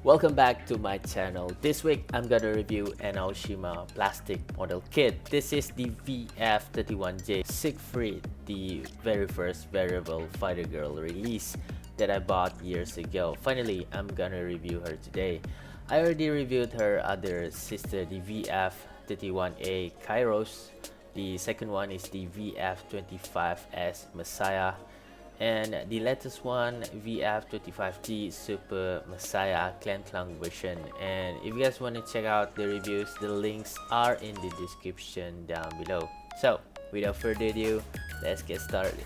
Welcome back to my channel. This week I'm gonna review an Aoshima plastic model kit. This is the VF-31J Siegfried, the very first Variable Fighter Girl release that I bought years ago. Finally, I'm gonna review her today. I already reviewed her other sister, the VF-31A KAIROS. The second one is the VF-25S Messiah. And the latest one, VF-25G Super Messiah KLAN version. And if you guys want to check out the reviews, the links are in the description down below. So without further ado, let's get started.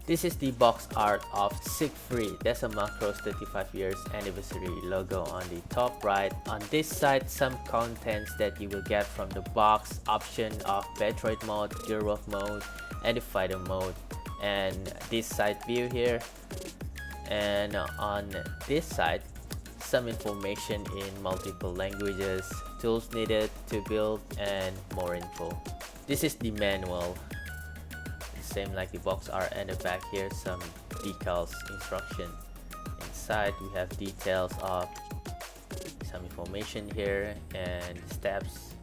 This is the box art of Siegfried. There's a Macross 35 years anniversary logo on the top right. On this side, some contents that you will get from the box: option of Metroid mode, Girl mode, and the fighter mode. And this side view here. And on this side, some information in multiple languages, tools needed to build, and more info. This is the manual. Same like the box art, and the back here some decals instruction. Inside we have details of some information here and steps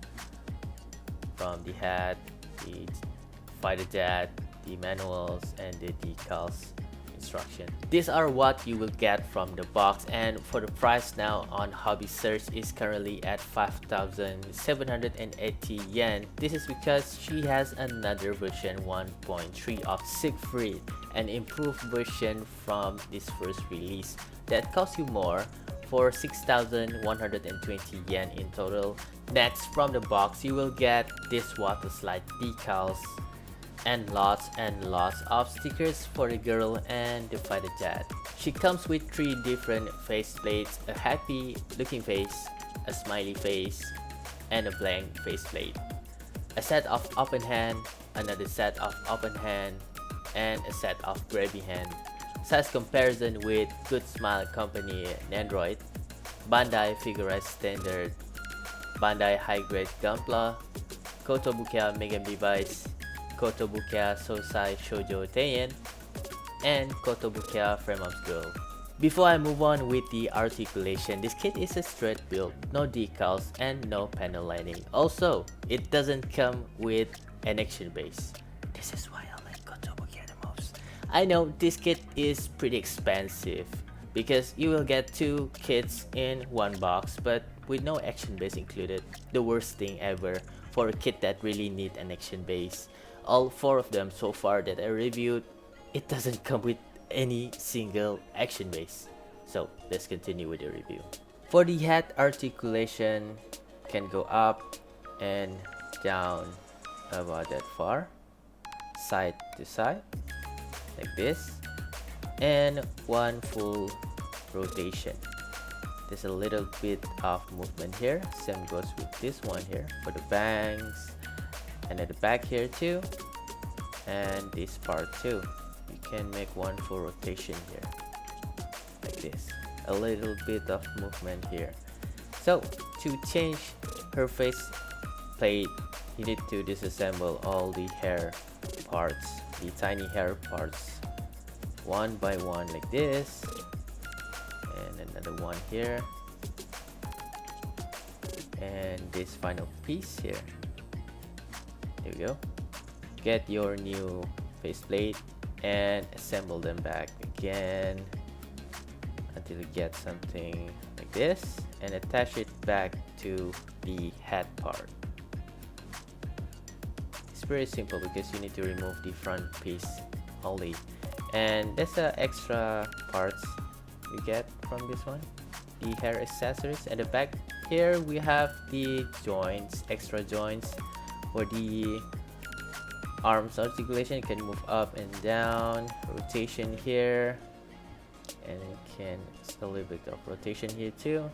from the hat, the fighter jet, the manuals, and the decals instruction. These are what you will get from the box, and for the price now on Hobby Search is currently at 5,780 yen. This is because she has another version 1.3 of Siegfried, an improved version from this first release that costs you more for 6,120 yen in total. Next, from the box you will get this water slide decals and lots of stickers for the girl and the fighter jet. She comes with 3 different face plates: a happy looking face, a smiley face, and a blank face plate. A set of open hand, another set of open hand, and a set of grabby hand. Size comparison with Good Smile Company Nandroid, Bandai Figure Standard, Bandai High Grade Gunpla, Kotobukiya Mega Device, Kotobukiya Sosai Shoujo Teien, and Kotobukiya Frame-Ups Girl. Before I move on with the articulation, this kit is a straight build, no decals and no panel lining. Also, it doesn't come with an action base. This is why I like Kotobukiya the most. I know this kit is pretty expensive because you will get 2 kits in one box, but with no action base included. The worst thing ever for a kit that really need an action base. All 4 of them so far that I reviewed, it doesn't come with any single action base. So let's continue with the review. For the head articulation, can go up and down about that far, side to side like this, and one full rotation. There's a little bit of movement here. Same goes with this one here for the bangs, and at the back here too, and this part too. You can make one full rotation here like this. A little bit of movement here. So to change her face plate, you need to disassemble all the hair parts, the tiny hair parts, one by one like this, and another one here, and this final piece here. There we go. Get your new faceplate and assemble them back again until you get something like this, and attach it back to the head part. It's very simple because you need to remove the front piece only, and there's extra parts you get from this one, the hair accessories. At the back here we have the joints, extra joints for the arms articulation. You can move up and down, rotation here, and you can a little bit of rotation here too,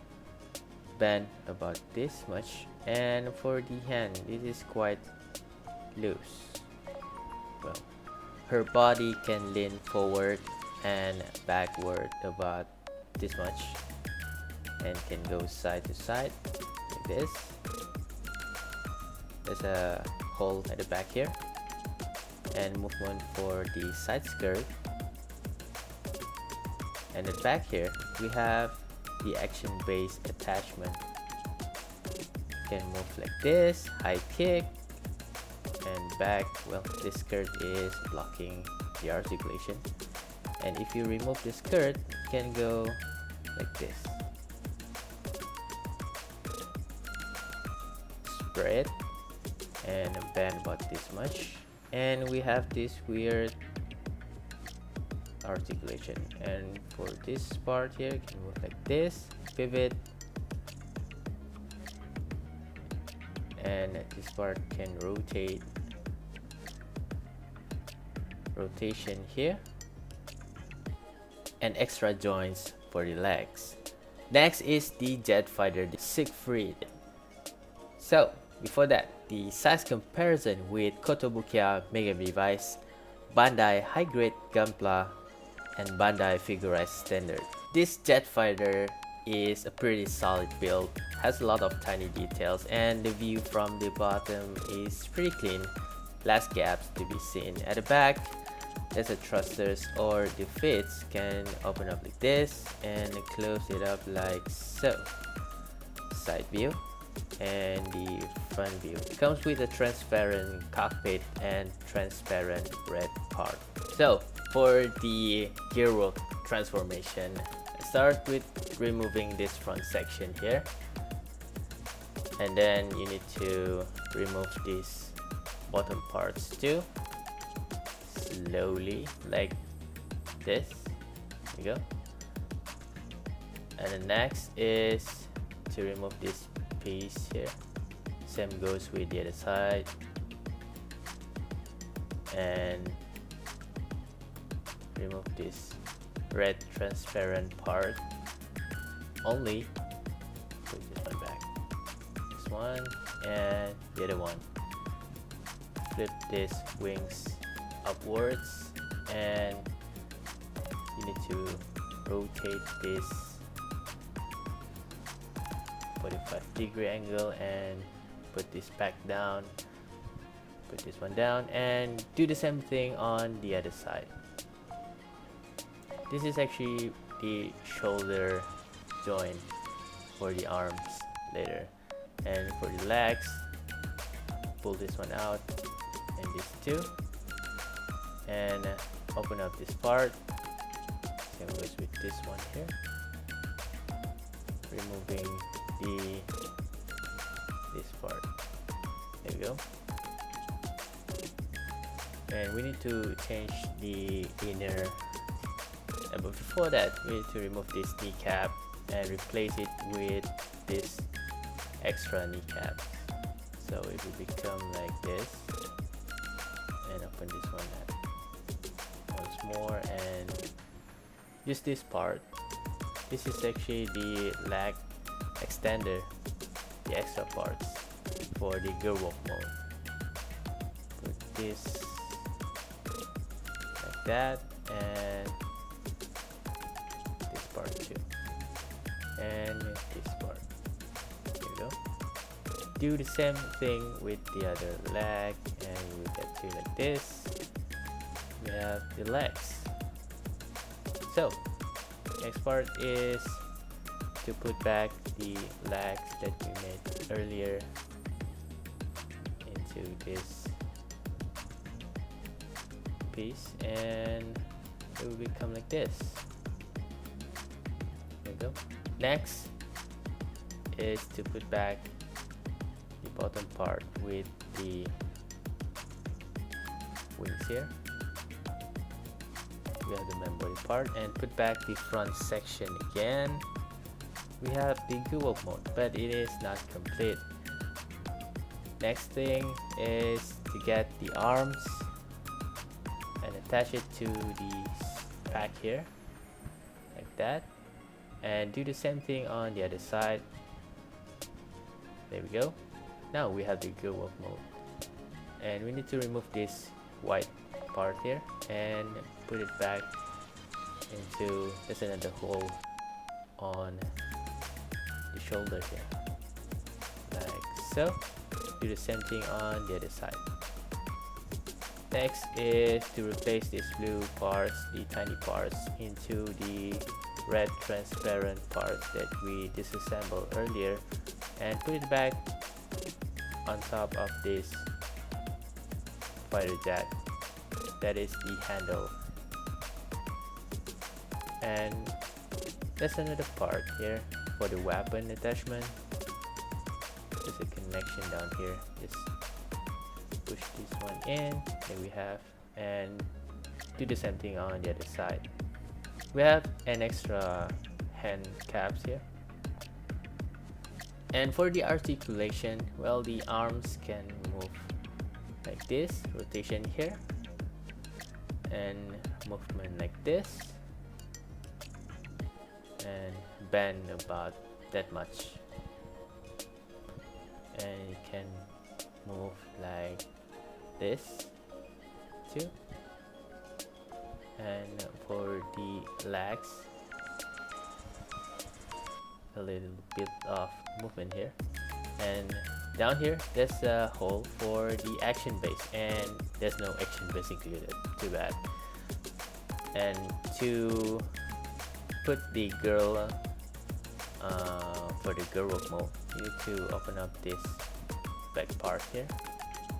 bend about this much. And for the hand, this is quite loose. Well, her body can lean forward and backward about this much, and can go side to side like this. There's a hole at the back here, and movement for the side skirt. And at the back here we have the action base attachment. You can move like this, high kick, and back. Well, this skirt is blocking the articulation, and if you remove the skirt, you can go like this. Spread and bend about this much, and we have this weird articulation. And for this part here, you can move like this, pivot, and this part can rotate. Rotation here, and extra joints for the legs. Next is the jet fighter, the Siegfried. So before that, the size comparison with Kotobukiya Mega Device, Bandai High Grade Gunpla, and Bandai Figurized Standard. This jet fighter is a pretty solid build, has a lot of tiny details, and the view from the bottom is pretty clean, less gaps to be seen. At the back, there's a thrusters, or the fits can open up like this and close it up like so. Side view and the front view. It comes with a transparent cockpit and transparent red part. So for the gearwork transformation, start with removing this front section here, and then you need to remove these bottom parts too, slowly like this. There you go. And the next is to remove this piece here. Same goes with the other side, and remove this red transparent part only. Put this one back, this one, and the other one. Flip these wings upwards, and you need to rotate this 45-degree angle and put this back down, put this one down, and do the same thing on the other side. This is actually the shoulder joint for the arms later. And for the legs, pull this one out and this too, and open up this part. Same goes with this one here, removing this part. There we go. And we need to change the inner, but before that we need to remove this kneecap and replace it with this extra kneecap, so it will become like this. And open this one up once more and use this part. This is actually the leg extender, the extra parts for the gearwalk mode. Put this like that, and this part too, and this part. There you go. Do the same thing with the other leg, and we get to like this. We have the legs. So next part is to put back the legs that we made earlier into this piece, and it will become like this. There you go. Next is to put back the bottom part with the wings here. We have the main body part, and put back the front section again. We have the gearwalk mode, but it is not complete. Next thing is to get the arms and attach it to the pack here like that, and do the same thing on the other side. There we go. Now we have the gearwalk mode, and we need to remove this white part here and put it back into, there's another hole on the shoulder here like so. do the same thing on the other side. Next is to replace these blue parts, the tiny parts, into the red transparent parts that we disassembled earlier, and put it back on top of this fighter jet. That is the handle. And there's another part here for the weapon attachment. There's a connection down here. Just push this one in. There we have, and do the same thing on the other side. We have an extra hand caps here. And for the articulation, well, the arms can move like this, rotation here, and movement like this, and bend about that much. And you can move like this too. And for the legs, a little bit of movement here, and down here there's a hole for the action base, and there's no action base included, too bad. And to put the girl for the girl walk mode, you need to open up this back part here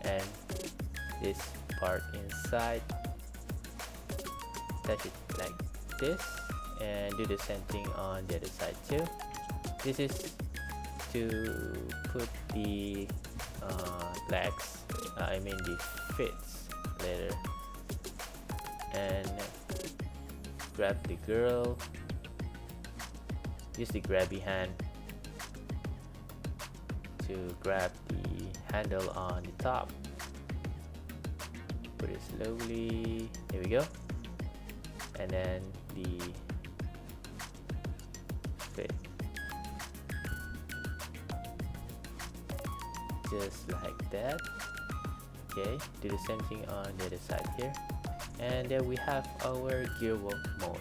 and this part inside, attach it like this, and do the same thing on the other side too. This is to put the legs, I mean the fits later, and grab the girl, use the grabby hand to grab the handle on the top, put it slowly, there we go, and then the fit, just like that. Okay, do the same thing on the other side here, and there we have our gear walk mode.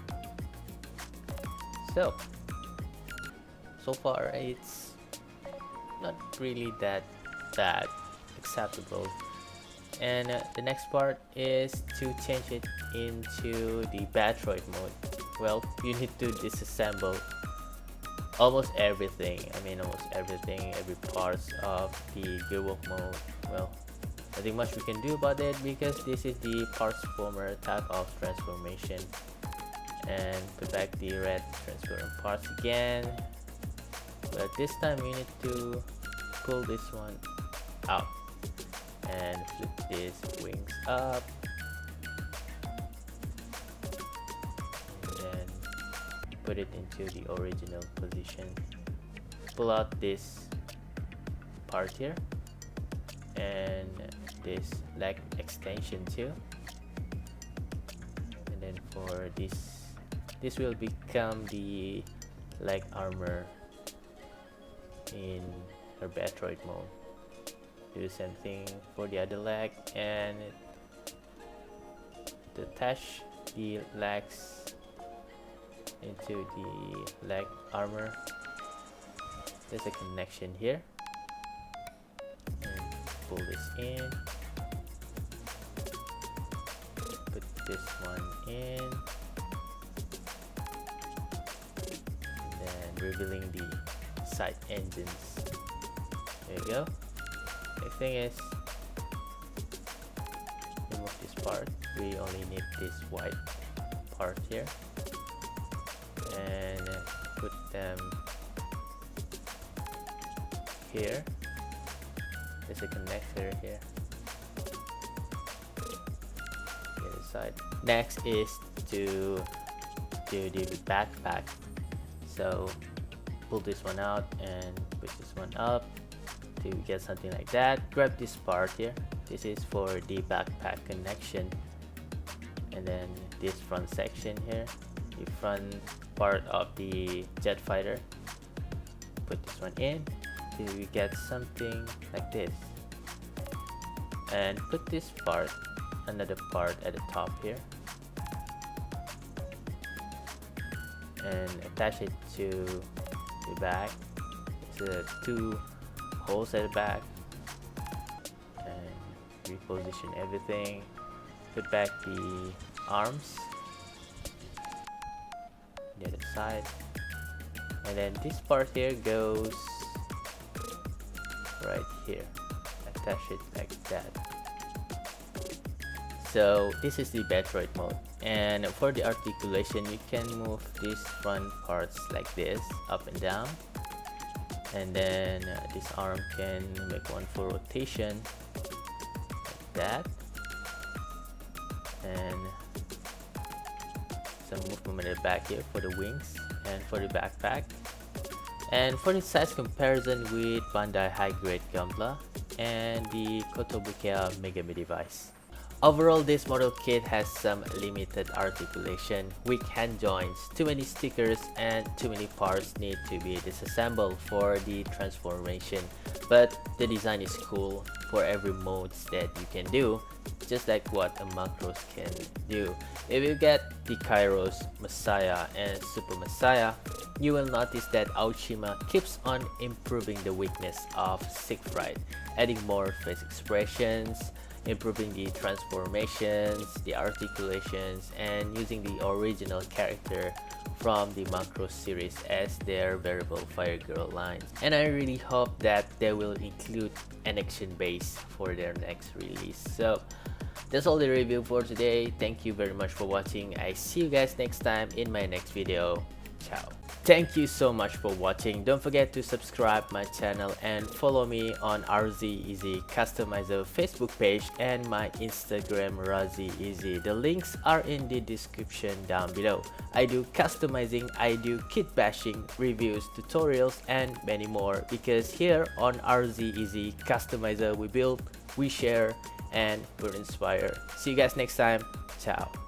So far it's not really that bad, acceptable. And the next part is to change it into the Batroid mode. Well, you need to disassemble almost everything. I mean almost everything, every parts of the gearwalk mode. Well, nothing much we can do about it because this is the Transformer type of transformation. And put back the red transparent parts again, but this time you need to pull this one out and flip these wings up, and then put it into the original position. Pull out this part here and this leg extension too, and then for this will become the leg armor in her Batroid mode. Do the same thing for the other leg, and to attach the legs into the leg armor, there's a connection here, and pull this in, put this one in, and then revealing the side engines. There you go. Next thing is remove this part. We only need this white part here, and put them here. There's a connector here. The other side. Next is to do the backpack. So pull this one out and push this one up to get something like that. Grab this part here. This is for the backpack connection, and then this front section here, the front part of the jet fighter. Put this one in till you get something like this, and put this part, another part at the top here, and attach it to the back. It's two holes at the back, reposition everything, put back the arms, the other side, and then this part here goes right here. Attach it like that. So this is the Batroid mode, and for the articulation you can move these front parts like this, up and down, and then this arm can make one for rotation like that, and some movement at the back here for the wings and for the backpack. And for the size comparison with Bandai high-grade Gunpla and the Kotobukiya Megami device. Overall, this model kit has some limited articulation, weak hand joints, too many stickers, and too many parts need to be disassembled for the transformation. But the design is cool for every modes that you can do, just like what a Macross can do. If you get the KAIROS, Messiah, and Super Messiah, you will notice that Aoshima keeps on improving the weakness of Siegfried, adding more face expressions, improving the transformations, the articulations, and using the original character from the Macross series as their Variable Fighter Girl lines. And I really hope that they will include an action base for their next release. So that's all the review for today. Thank you very much for watching. I see you guys next time in my next video. Ciao. Thank you so much for watching. Don't forget to subscribe my channel and follow me on Eizy Customizer Facebook page and my Instagram Eizy. The links are in the description down below. I do customizing, I do kit bashing, reviews, tutorials, and many more, because here on Eizy Customizer we build, we share, and we inspire. See you guys next time. Ciao.